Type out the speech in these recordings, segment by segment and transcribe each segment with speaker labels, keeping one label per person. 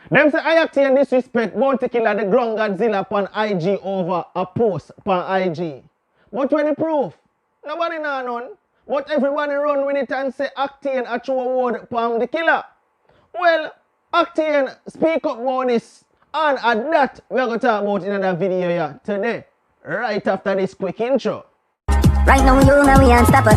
Speaker 1: Them say Ioctane disrespect Bounty Killer the Ground Godzilla upon IG over a post upon IG. But when the proof? Nobody know none. But everybody run with it and say Octane a true award upon the killer. Well, Octane speak up about this, and at that we're going to talk about in another video here today, right after this quick intro.
Speaker 2: Right now you know we unstoppable.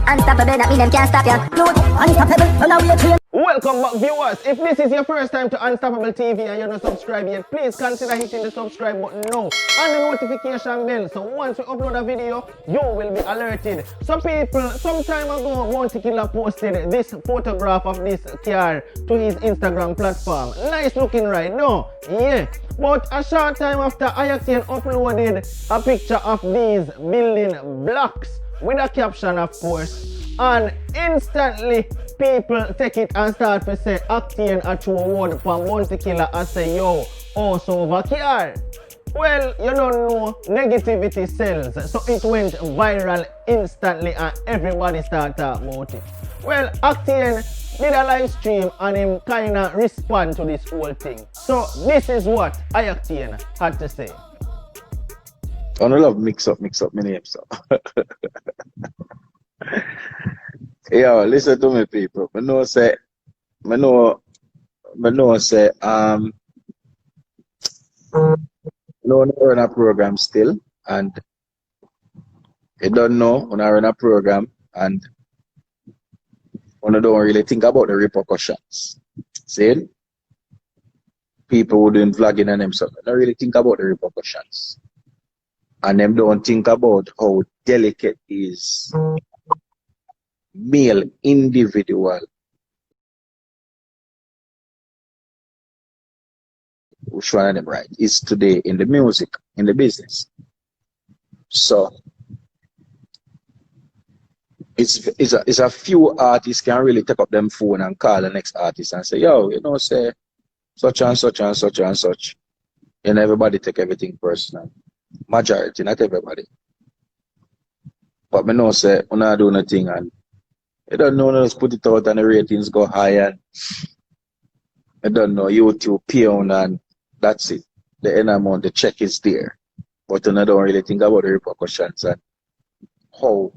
Speaker 2: Unstoppable, that mean them can't stop ya. You unstoppable, so now we are trained.
Speaker 1: Welcome back, viewers. If this is your first time to Unstoppable TV and you're not subscribed yet, please consider hitting the subscribe button now and the notification bell, so once we upload a video, you will be alerted. Some people, some time ago, Bounty Killer posted this photograph of this car to his Instagram platform. Nice looking, right? No? Yeah. But a short time after, Ioctane uploaded a picture of these building blocks with a caption, of course, and instantly people take it and start to say Octane a true award for Bounty Killer and say, yo, also over car. Well, you don't know, negativity sells, so it went viral instantly and everybody started talking about it. Well, Octane did a live stream and him kinda respond to this whole thing. So this is what Ioctane had to say.
Speaker 3: I don't love mix up my names. So. Yo, listen to me, people. I know say no run a program still, and you don't know when I run a program and when I don't really think about the repercussions. See? People who doing vlogging and them stuff, they don't really think about the repercussions. And them don't think about how delicate is male individual which one of them right is today in the music, in the business. So it's a few artists can really take up them phone and call the next artist and say, yo, you know, say such and such and such and such. And everybody take everything personal. Majority, not everybody. But me know say when I do nothing and you don't know, just put it out and the ratings go high and I don't know, YouTube pay on and that's it. The end amount, the check is there. But I don't really think about the repercussions and how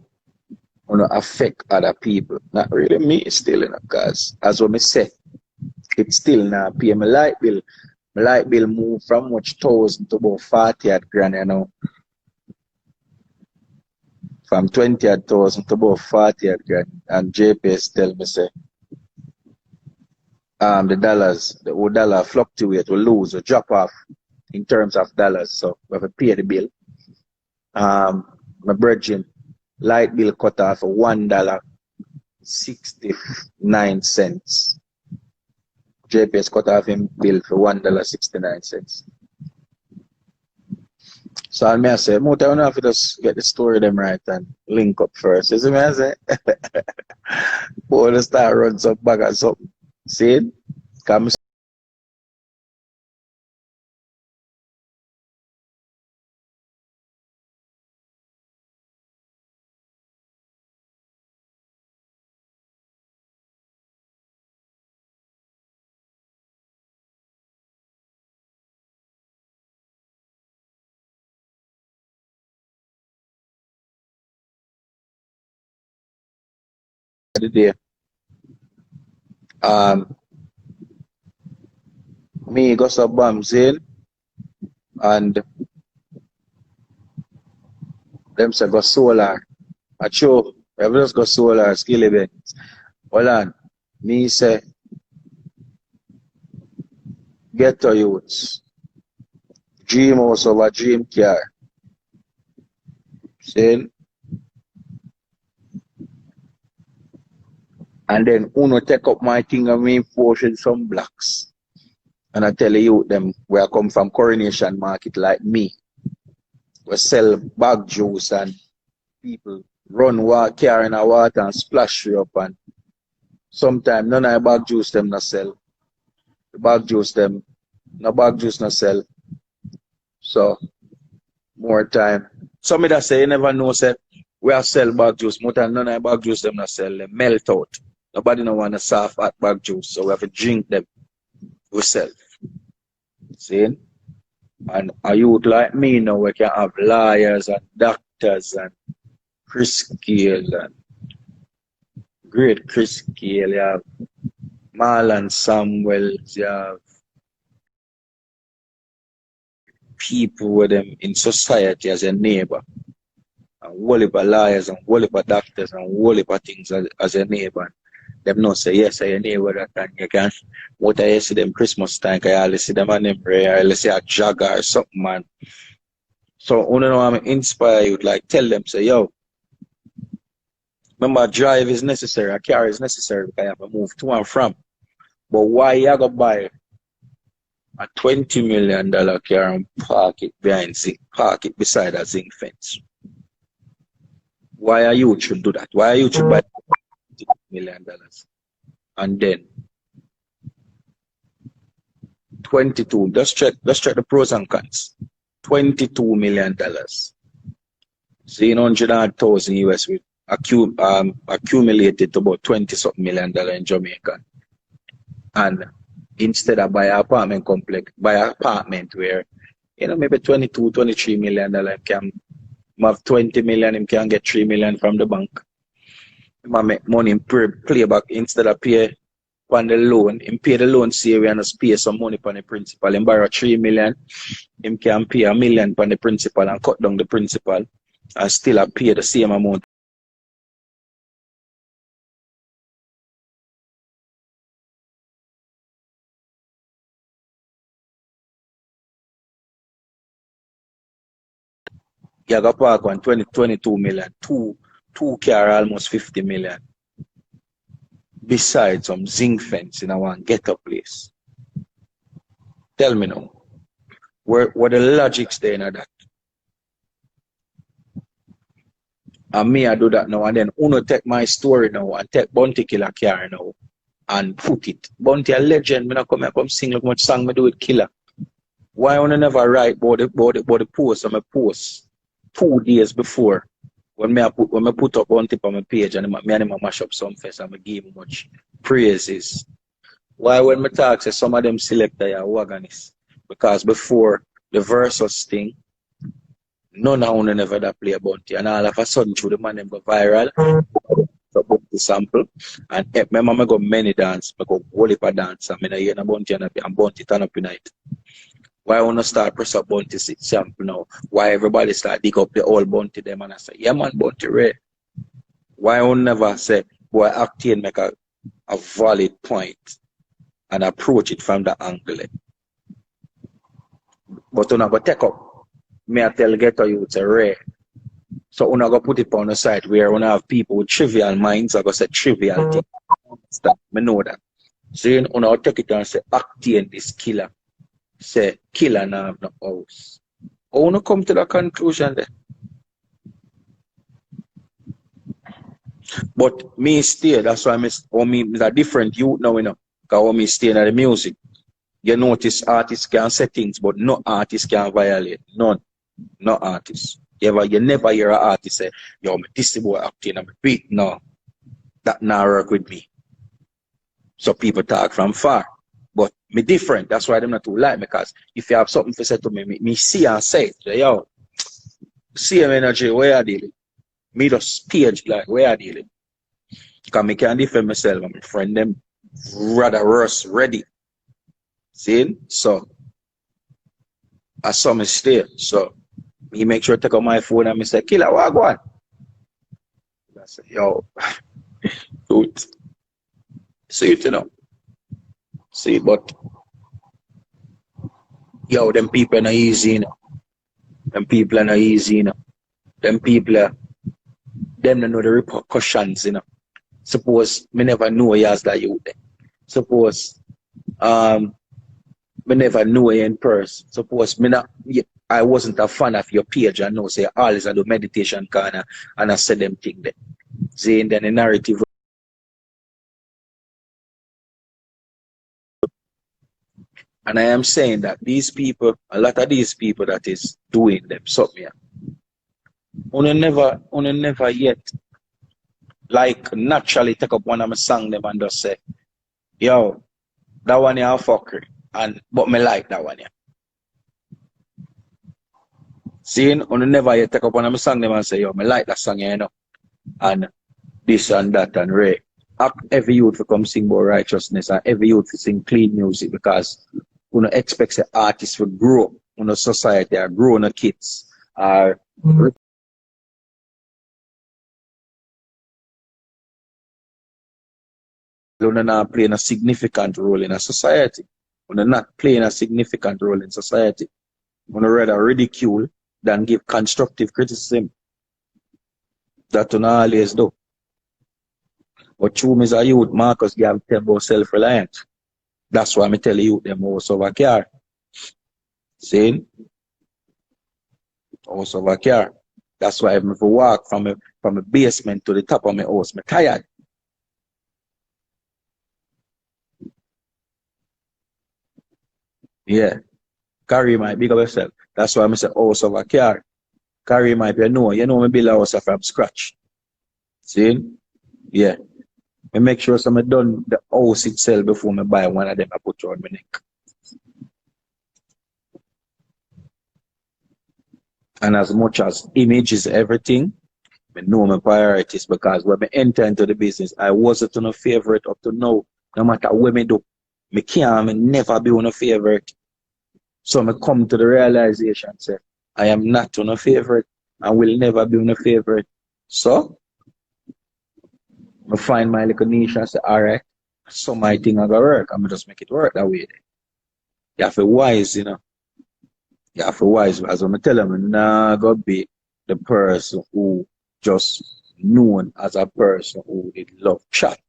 Speaker 3: affect other people. Not really me still, because as what me say, it's still not pay my light bill. My light bill move from much thousand to about 40 odd grand, you know. From 20 odd thousand to about 40 odd grand. And JPS tell me say the old dollar fluctuate, will lose, will drop off in terms of dollars. So we have to pay the bill. My brethren, light bill cut off for $1.69. JPS cut off him bill for $1.69. So I may say, more time have to just get the story them right and link up first. You see me I say? Before the start runs up back or something. See it? Come the day. Me go some bombs in and them say go solar. I show we just go solar skill event. Hold on. Me say get to youths. Dream house over dream car. See? And then uno take up my thing and me portion some blocks. And I tell you them where I come from Coronation Market like me. We sell bag juice and people run carrying a water and splash you up and sometimes none of the bag juice them not sell. The bag juice them, no bag juice not sell. So more time. Some of that say you never know say we are sell bag juice, more time none of the bag juice them not sell, they melt out. Nobody no want a soft hot bag juice, so we have to drink them. We sell. See? And a youth like me now, we can have lawyers and doctors and Chris Gale and great Chris Gale, you have Marlon Samuels, you have people with them in society as a neighbor. And whole heap of lawyers and whole heap of doctors and whole heap of things as a neighbor. Them not say yes, I neighbor that and you can what I see them Christmas time, I always see them on them rare, I see a jogger or something, man. So you know I'm inspire you, like tell them, say, yo, remember drive is necessary, a car is necessary because I have to move to and from. But why you gotta buy a $20 million car and park it park it beside a zinc fence? Why are you should do that? Why are you should buy $20 million? And then 22, let's check the pros and cons. $22 million. $100,000 US with accumulated to about 20-something million in Jamaica. And instead of buy an apartment complex, buy an apartment where, maybe 22, $23 million can have 20 million, him can get 3 million from the bank. Him make money in play back instead of pay on the loan. Him pay the loan, see we and pay some money on the principal. Him borrow 3 million, him can pay $1 million on the principal and cut down the principal and still pay the same amount. You got park on 22 million, two car almost 50 million. Besides some zinc fence in our ghetto place. Tell me now, what the logics there in that? And me, I do that now, and then Uno take my story now and take Bounty Killer car now and put it. Bounty a legend, me not come sing like much song me do with Killer. Why Uno never write about the post on my post 2 days before when I put up Bounty on my page and me and him mash up some face and I give him much praises. Why when me talk say some of them selector are wagonist? Because before the versus thing, none of them never that play a Bounty. And all of a sudden through the man them go viral. So Bounty sample. And remember I go many dance, I go whole heap of dance and I hear a Bounty and Bounty turn up tonight. Why I want to start press up Bounty sample now? Why everybody start dig up the old Bounty them and I say, yeah man, Bounty rare. Why I never say, boy, Ioctane make a valid point and approach it from the angle. But you go take up, me I tell ghetto you it's a rare. So you go put it on the side where you have people with trivial minds, I go say trivial things. Me know that. So you take it and say, Ioctane this killer. Say, killer now have no house. I want to come to the conclusion there. But me stay, that's why I'm a different youth now, because me stay in the music. You notice artists can say things, but no artist can violate. None. No artist. You never hear an artist say, yo, this boy acting on my beat. No. That not work with me. So people talk from far. But me different. That's why them not too like me. Because if you have something to say to me see and say it. Say, yo, same energy, where I dealing? Me just page like where I dealing. Because me can defend myself and my friend them rather worse ready. See? So I saw me stay. So me make sure to take out my phone and me say, Killer, what go on? I say, yo, do it. See it, See, but yo, them people are not easy, Them people are not easy, Them people them don't know the repercussions, Suppose me never know you as that youth. Suppose me never know you in person. Suppose I wasn't a fan of your page and know say always I do meditation corner and I say them thing there. See, and then the narrative. And I am saying that these people, a lot of these people that is doing them something, never yet like naturally take up one of my song them and just say, yo, that one here a fuckery. But me like that one here. Seeing, on never yet take up one of my song them and say, yo, me like that song, you know. And this and that and Ray. Every youth to come sing about righteousness and every youth to sing clean music because you know expect the artists to grow in a society or grow in the kids or you're not playing a significant role in a society. You're not playing a significant role in society. You're rather ridicule than give constructive criticism. That you not always do. But true is a youth, Marcus gave them about self-reliant. That's why I tell you them house over car. Saying house over car. That's why I'm for walk from a basement to the top of my house. I'm tired. Yeah. Carry my big up yourself. That's why I say house over car. Carry my you know me build a house from scratch. See? Yeah. I make sure I done the house itself before I buy one of them I put on my neck. And as much as image is everything, I know my priorities because when I enter into the business, I wasn't on a favorite up to now. No matter what I do, I never be on a favorite. So I come to the realization, say, I am not on a favorite and will never be on a favorite. So, I find my little niche and say, alright, so my thing I gotta work. I'm just make it work that way. You have to be wise, you know. You have to be wise. As I'm telling them, I'm not gonna be the person who just known as a person who did love chat.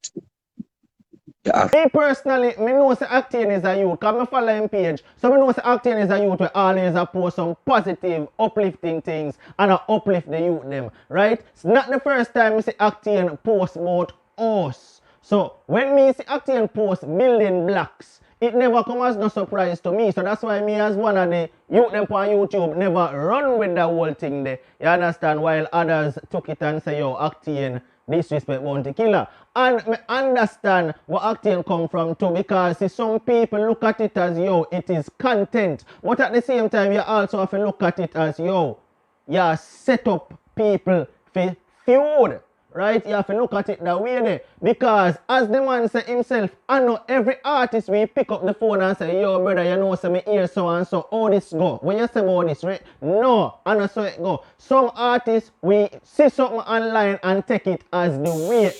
Speaker 1: Me personally, me know say Ioctane is a youth, because I follow him page. So me know say Ioctane is a youth where always post some positive, uplifting things and uplift the youth them, right? It's not the first time me see Ioctane post about us. So when me see Ioctane post building blocks, it never come as no surprise to me. So that's why me as one of the youth them on YouTube never run with the whole thing there. You understand? While others took it and say, yo, Ioctane disrespect Bounty Killer. And me understand where Ioctane come from too, because see, some people look at it as, yo, it is content. But at the same time, you also have to look at it as, yo, you set up people for feud. Right? You have to look at it that way there. Because as the man said himself, I know every artist we pick up the phone and say, yo brother, you know say me hear so and so, how this go? When you say about this, right? No, I know so it go. Some artists we see something online and take it as the way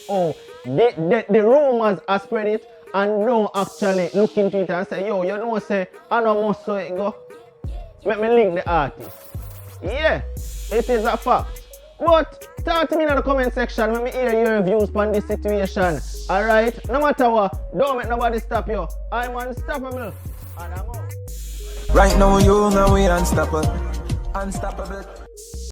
Speaker 1: the rumors are spread it and don't actually look into it and say, yo, you know say I know most so it go. Let me link the artist. Yeah, it is a fact. But talk to me in the comment section when me hear your views on this situation. Alright? No matter what, don't make nobody stop you. I'm unstoppable. And I'm out.
Speaker 4: Right now you know we unstoppable. Unstoppable.